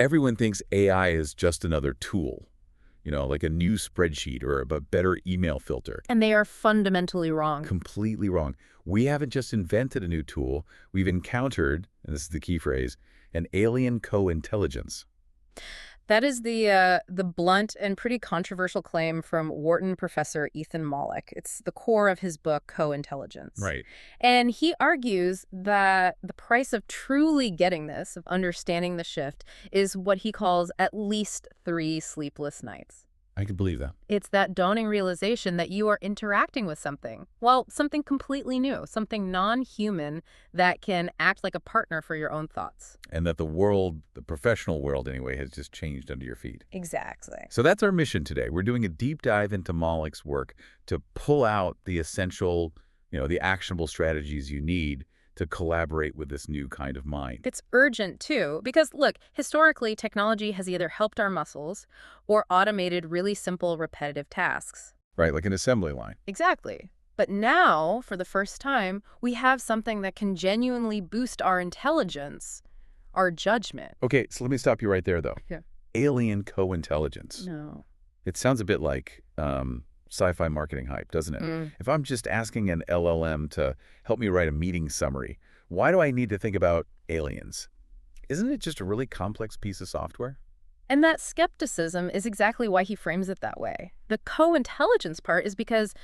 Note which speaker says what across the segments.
Speaker 1: Everyone thinks AI is just another tool, like a new spreadsheet or a better email filter.
Speaker 2: And they are fundamentally wrong.
Speaker 1: Completely wrong. We haven't just invented a new tool. We've encountered, and this is the key phrase, an alien co-intelligence.
Speaker 2: That is the blunt and pretty controversial claim from Wharton professor Ethan Mollick. It's the core of his book, Co-Intelligence.
Speaker 1: Right.
Speaker 2: And he argues that the price of truly getting this, of understanding the shift, is what he calls at least 3 sleepless nights.
Speaker 1: I can believe that.
Speaker 2: It's that dawning realization that you are interacting with something. Well, something completely new, something non-human that can act like a partner for your own thoughts.
Speaker 1: And that the world, the professional world anyway, has just changed under your feet.
Speaker 2: Exactly.
Speaker 1: So that's our mission today. We're doing a deep dive into Mollick's work to pull out the essential, the actionable strategies you need to collaborate with this new kind of mind.
Speaker 2: It's urgent, too, because, look, historically, technology has either helped our muscles or automated really simple, repetitive tasks.
Speaker 1: Right, like an assembly line.
Speaker 2: Exactly. But now, for the first time, we have something that can genuinely boost our intelligence, our judgment.
Speaker 1: Okay, so let me stop you right there, though.
Speaker 2: Yeah.
Speaker 1: Alien co-intelligence.
Speaker 2: No.
Speaker 1: It sounds a bit like sci-fi marketing hype, doesn't it? If I'm just asking an LLM to help me write a meeting summary, why do I need to think about aliens? Isn't it just a really complex piece of software?
Speaker 2: And that skepticism is exactly why he frames it that way. The co-intelligence part is because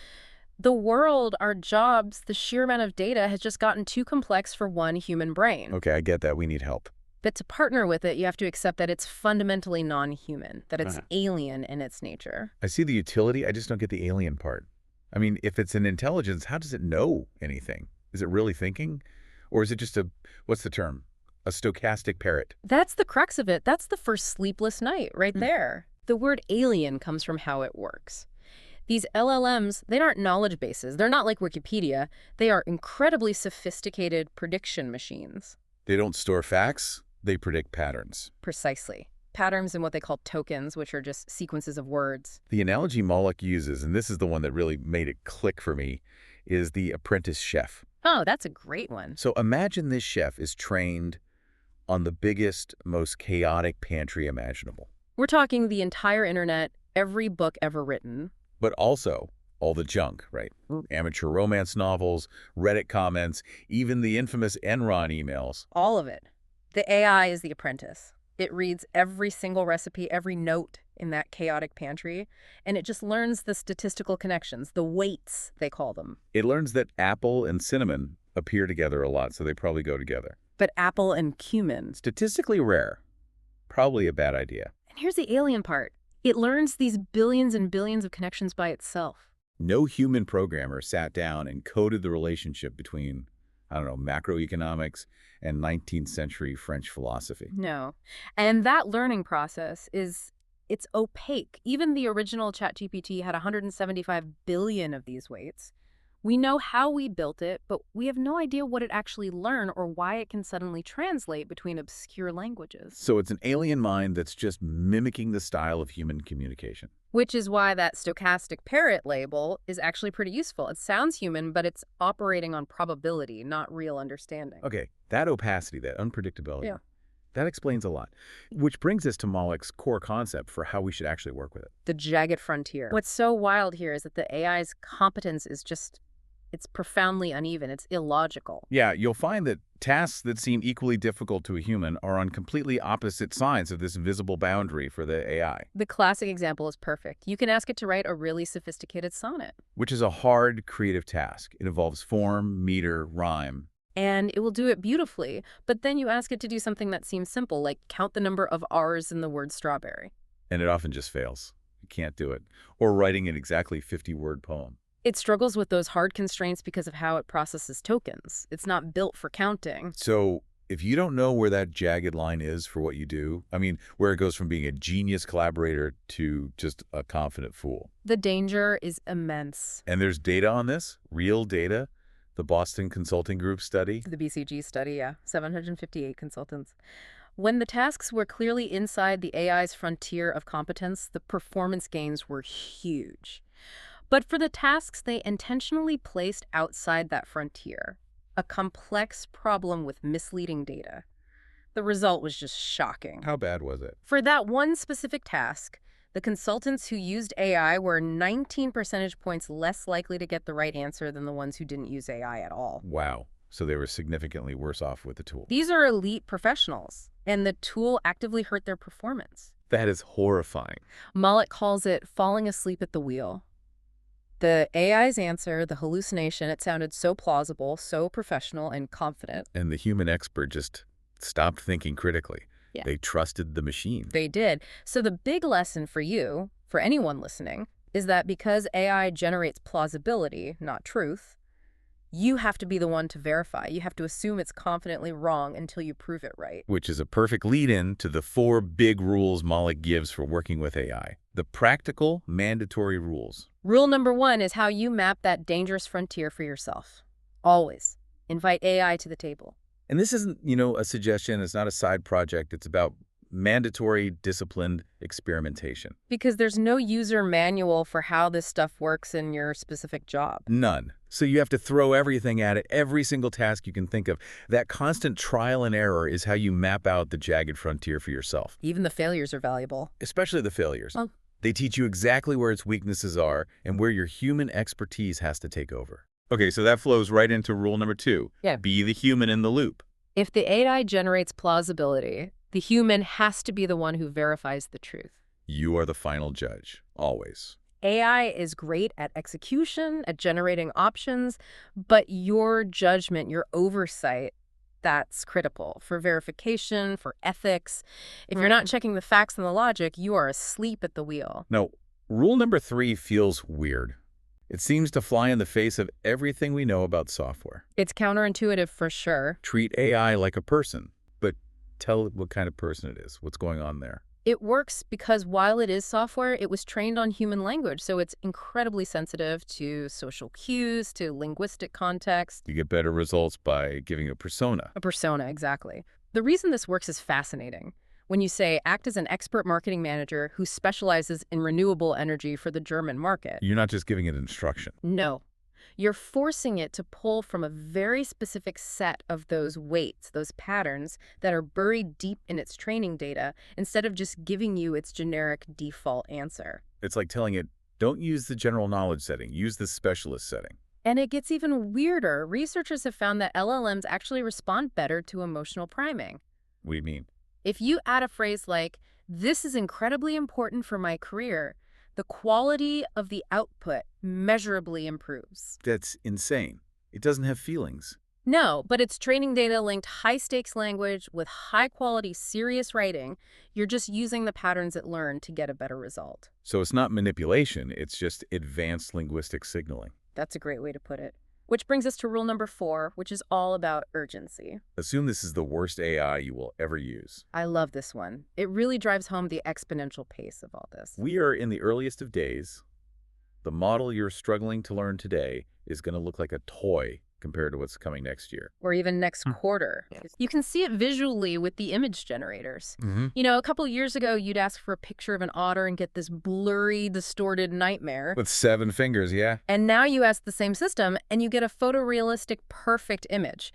Speaker 2: the world, our jobs, the sheer amount of data has just gotten too complex for one human brain.
Speaker 1: Okay, I get that. We need help.
Speaker 2: But to partner with it, you have to accept that it's fundamentally non-human, that it's alien in its nature.
Speaker 1: I see the utility. I just don't get the alien part. I mean, if it's an intelligence, how does it know anything? Is it really thinking? Or is it just what's the term? A stochastic parrot?
Speaker 2: That's the crux of it. That's the first sleepless night right there. The word alien comes from how it works. These LLMs, they aren't knowledge bases. They're not like Wikipedia. They are incredibly sophisticated prediction machines.
Speaker 1: They don't store facts. They predict patterns.
Speaker 2: Precisely. Patterns in what they call tokens, which are just sequences of words.
Speaker 1: The analogy Mollick uses, and this is the one that really made it click for me, is the apprentice chef.
Speaker 2: Oh, that's a great one.
Speaker 1: So imagine this chef is trained on the biggest, most chaotic pantry imaginable.
Speaker 2: We're talking the entire internet, every book ever written.
Speaker 1: But also all the junk, right? Amateur romance novels, Reddit comments, even the infamous Enron emails.
Speaker 2: All of it. The AI is the apprentice. It reads every single recipe, every note in that chaotic pantry, and it just learns the statistical connections, the weights, they call them.
Speaker 1: It learns that apple and cinnamon appear together a lot, so they probably go together.
Speaker 2: But apple and cumin.
Speaker 1: Statistically rare. Probably a bad idea.
Speaker 2: And here's the alien part. It learns these billions and billions of connections by itself.
Speaker 1: No human programmer sat down and coded the relationship between, macroeconomics and 19th century French philosophy.
Speaker 2: No. And that learning process it's opaque. Even the original ChatGPT had 175 billion of these weights. We know how we built it, but we have no idea what it actually learned or why it can suddenly translate between obscure languages.
Speaker 1: So it's an alien mind that's just mimicking the style of human communication.
Speaker 2: Which is why that stochastic parrot label is actually pretty useful. It sounds human, but it's operating on probability, not real understanding.
Speaker 1: Okay, that opacity, that unpredictability, that explains a lot. Which brings us to Mollick's core concept for how we should actually work with it.
Speaker 2: The Jagged Frontier. What's so wild here is that the AI's competence is it's profoundly uneven. It's illogical.
Speaker 1: Yeah, you'll find that tasks that seem equally difficult to a human are on completely opposite sides of this invisible boundary for the AI.
Speaker 2: The classic example is perfect. You can ask it to write a really sophisticated sonnet.
Speaker 1: Which is a hard, creative task. It involves form, meter, rhyme.
Speaker 2: And it will do it beautifully. But then you ask it to do something that seems simple, like count the number of R's in the word strawberry.
Speaker 1: And it often just fails. You can't do it. Or writing an exactly 50-word poem.
Speaker 2: It struggles with those hard constraints because of how it processes tokens. It's not built for counting.
Speaker 1: So if you don't know where that jagged line is for what you do, where it goes from being a genius collaborator to just a confident fool.
Speaker 2: The danger is immense.
Speaker 1: And there's data on this, real data. The Boston Consulting Group study.
Speaker 2: The BCG study, 758 consultants. When the tasks were clearly inside the AI's frontier of competence, the performance gains were huge. But for the tasks they intentionally placed outside that frontier, a complex problem with misleading data, The result was just shocking.
Speaker 1: How bad was it?
Speaker 2: For that one specific task, the consultants who used AI were 19 percentage points less likely to get the right answer than the ones who didn't use AI at all.
Speaker 1: Wow. So they were significantly worse off with the tool.
Speaker 2: These are elite professionals, and the tool actively hurt their performance.
Speaker 1: That is horrifying.
Speaker 2: Mollick calls it falling asleep at the wheel. The AI's answer, the hallucination, it sounded so plausible, so professional and confident.
Speaker 1: And the human expert just stopped thinking critically.
Speaker 2: Yeah.
Speaker 1: They trusted the machine.
Speaker 2: They did. So the big lesson for you, for anyone listening, is that because AI generates plausibility, not truth, you have to be the one to verify. You have to assume it's confidently wrong until you prove it right.
Speaker 1: Which is a perfect lead-in to the 4 big rules Mollick gives for working with AI. The practical, mandatory rules.
Speaker 2: Rule number 1 is how you map that dangerous frontier for yourself. Always invite AI to the table.
Speaker 1: And this isn't, a suggestion. It's not a side project. It's about mandatory, disciplined experimentation.
Speaker 2: Because there's no user manual for how this stuff works in your specific job.
Speaker 1: None. So you have to throw everything at it, every single task you can think of. That constant trial and error is how you map out the jagged frontier for yourself.
Speaker 2: Even the failures are valuable.
Speaker 1: Especially the failures.
Speaker 2: Well,
Speaker 1: they teach you exactly where its weaknesses are and where your human expertise has to take over. Okay, so that flows right into rule number 2.
Speaker 2: Yeah.
Speaker 1: Be the human in the loop.
Speaker 2: If the AI generates plausibility, the human has to be the one who verifies the truth.
Speaker 1: You are the final judge, always.
Speaker 2: AI is great at execution, at generating options, but your judgment, your oversight, that's critical for verification, for ethics. If you're not checking the facts and the logic, you are asleep at the wheel.
Speaker 1: Now, rule number 3 feels weird. It seems to fly in the face of everything we know about software.
Speaker 2: It's counterintuitive for sure.
Speaker 1: Treat AI like a person, but tell it what kind of person it is, what's going on there.
Speaker 2: It works because while it is software, it was trained on human language, so it's incredibly sensitive to social cues, to linguistic context.
Speaker 1: You get better results by giving a persona.
Speaker 2: A persona, exactly. The reason this works is fascinating. When you say, act as an expert marketing manager who specializes in renewable energy for the German market.
Speaker 1: You're not just giving it instruction.
Speaker 2: No. You're forcing it to pull from a very specific set of those weights, those patterns that are buried deep in its training data, instead of just giving you its generic default answer.
Speaker 1: It's like telling it, don't use the general knowledge setting, use the specialist setting.
Speaker 2: And it gets even weirder. Researchers have found that LLMs actually respond better to emotional priming.
Speaker 1: What do you mean?
Speaker 2: If you add a phrase like, this is incredibly important for my career, the quality of the output measurably improves.
Speaker 1: That's insane. It doesn't have feelings.
Speaker 2: No, but it's training data linked high-stakes language with high-quality, serious writing. You're just using the patterns it learned to get a better result.
Speaker 1: So it's not manipulation, it's just advanced linguistic signaling.
Speaker 2: That's a great way to put it. Which brings us to rule number 4, which is all about urgency.
Speaker 1: Assume this is the worst AI you will ever use.
Speaker 2: I love this one. It really drives home the exponential pace of all this.
Speaker 1: We are in the earliest of days. The model you're struggling to learn today is going to look like a toy compared to what's coming next year.
Speaker 2: Or even next quarter. You can see it visually with the image generators.
Speaker 1: Mm-hmm.
Speaker 2: You know, a couple years ago, you'd ask for a picture of an otter and get this blurry, distorted nightmare.
Speaker 1: With 7 fingers, yeah.
Speaker 2: And now you ask the same system, and you get a photorealistic, perfect image.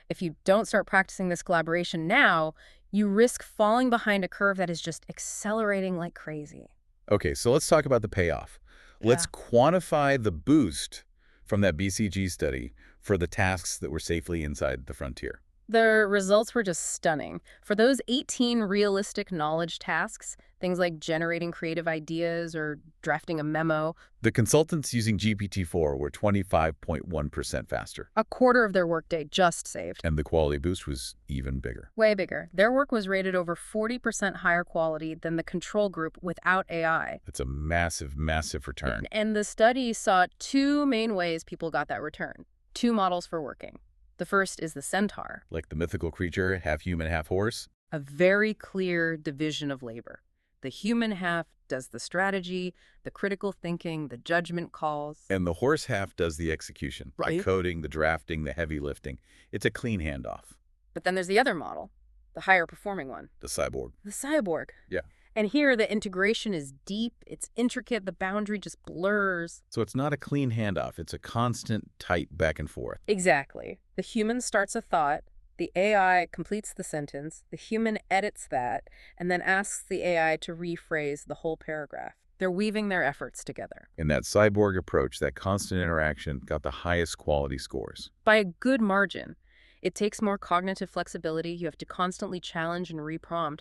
Speaker 2: If you don't start practicing this collaboration now, you risk falling behind a curve that is just accelerating like crazy.
Speaker 1: Okay, so let's talk about the payoff. Let's quantify the boost from that BCG study for the tasks that were safely inside the frontier.
Speaker 2: The results were just stunning. For those 18 realistic knowledge tasks, things like generating creative ideas or drafting a memo,
Speaker 1: The consultants using GPT-4 were 25.1% faster.
Speaker 2: a quarter of their workday just saved.
Speaker 1: And the quality boost was even bigger.
Speaker 2: Way bigger. Their work was rated over 40% higher quality than the control group without AI.
Speaker 1: That's a massive, massive return.
Speaker 2: And the study saw 2 main ways people got that return. 2 models for working. The first is the Centaur,
Speaker 1: Like the mythical creature, half human, half horse.
Speaker 2: a very clear division of labor. The human half does the strategy, the critical thinking, the judgment calls.
Speaker 1: And the horse half does the execution.
Speaker 2: Right.
Speaker 1: The coding, the drafting, the heavy lifting. It's a clean handoff.
Speaker 2: But then there's the other model, the higher performing one,
Speaker 1: The cyborg.
Speaker 2: the Cyborg.
Speaker 1: Yeah.
Speaker 2: And here the integration is deep, it's intricate, the boundary just blurs.
Speaker 1: So it's not a clean handoff. It's a constant, tight back and forth.
Speaker 2: Exactly. The human starts a thought, The AI completes the sentence, the human edits that, and then asks the AI to rephrase the whole paragraph. They're weaving their efforts together.
Speaker 1: In that cyborg approach, that constant interaction got the highest quality scores.
Speaker 2: By a good margin. It takes more cognitive flexibility, you have to constantly challenge and reprompt,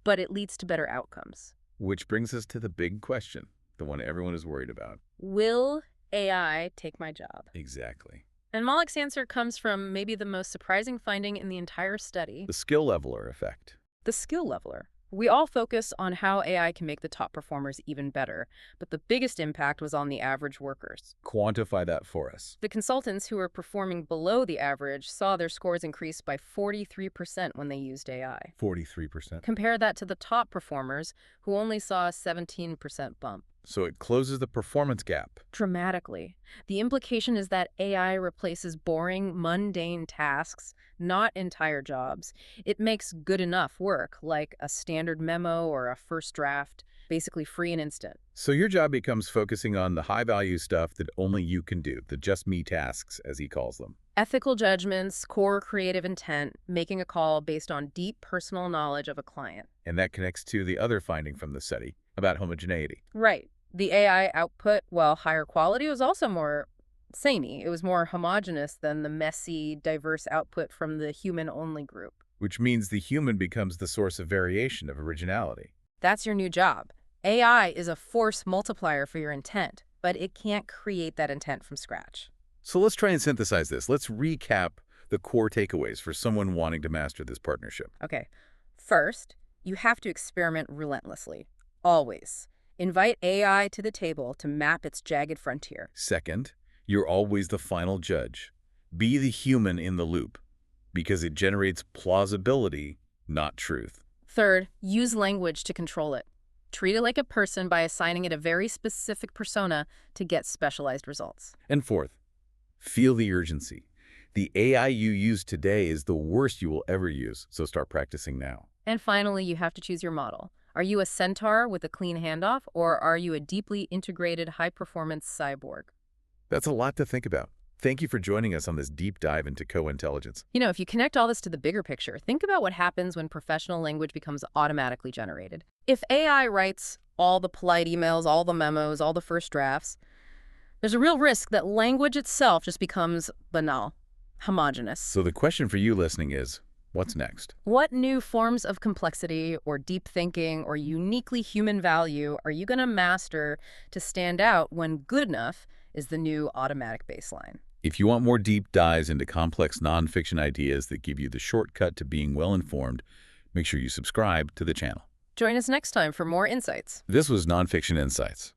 Speaker 2: but it leads to better outcomes.
Speaker 1: Which brings us to the big question, the one everyone is worried about.
Speaker 2: Will AI take my job?
Speaker 1: Exactly.
Speaker 2: And Mollick's answer comes from maybe the most surprising finding in the entire study,
Speaker 1: The skill leveler effect.
Speaker 2: the skill leveler. We all focus on how AI can make the top performers even better, but the biggest impact was on the average workers.
Speaker 1: Quantify that for us.
Speaker 2: The consultants who were performing below the average saw their scores increase by 43% when they used AI.
Speaker 1: 43%.
Speaker 2: Compare that to the top performers, who only saw a 17% bump.
Speaker 1: So it closes the performance gap.
Speaker 2: Dramatically. The implication is that AI replaces boring, mundane tasks, not entire jobs. It makes good enough work, like a standard memo or a first draft, basically free and instant.
Speaker 1: So your job becomes focusing on the high-value stuff that only you can do, the just-me tasks, as he calls them.
Speaker 2: Ethical judgments, core creative intent, making a call based on deep personal knowledge of a client.
Speaker 1: And that connects to the other finding from the study about homogeneity.
Speaker 2: Right. The AI output, while higher quality, was also more samey. It was more homogeneous than the messy, diverse output from the human-only group.
Speaker 1: Which means the human becomes the source of variation, of originality.
Speaker 2: That's your new job. AI is a force multiplier for your intent, but it can't create that intent from scratch.
Speaker 1: So let's try and synthesize this. Let's recap the core takeaways for someone wanting to master this partnership.
Speaker 2: Okay. First, you have to experiment relentlessly. Always. Invite AI to the table to map its jagged frontier.
Speaker 1: Second, you're always the final judge. Be the human in the loop, because it generates plausibility, not truth.
Speaker 2: Third, use language to control it. Treat it like a person by assigning it a very specific persona to get specialized results.
Speaker 1: And fourth, feel the urgency. The AI you use today is the worst you will ever use, so start practicing now.
Speaker 2: And finally, you have to choose your model. Are you a Centaur with a clean handoff, or are you a deeply integrated, high-performance cyborg?
Speaker 1: That's a lot to think about. Thank you for joining us on this deep dive into co-intelligence.
Speaker 2: You know, if you connect all this to the bigger picture, think about what happens when professional language becomes automatically generated. If AI writes all the polite emails, all the memos, all the first drafts, there's a real risk that language itself just becomes banal, homogeneous.
Speaker 1: So the question for you listening is, what's next?
Speaker 2: What new forms of complexity or deep thinking or uniquely human value are you going to master to stand out when good enough is the new automatic baseline?
Speaker 1: If you want more deep dives into complex nonfiction ideas that give you the shortcut to being well-informed, make sure you subscribe to the channel.
Speaker 2: Join us next time for more insights.
Speaker 1: This was Nonfiction Insights.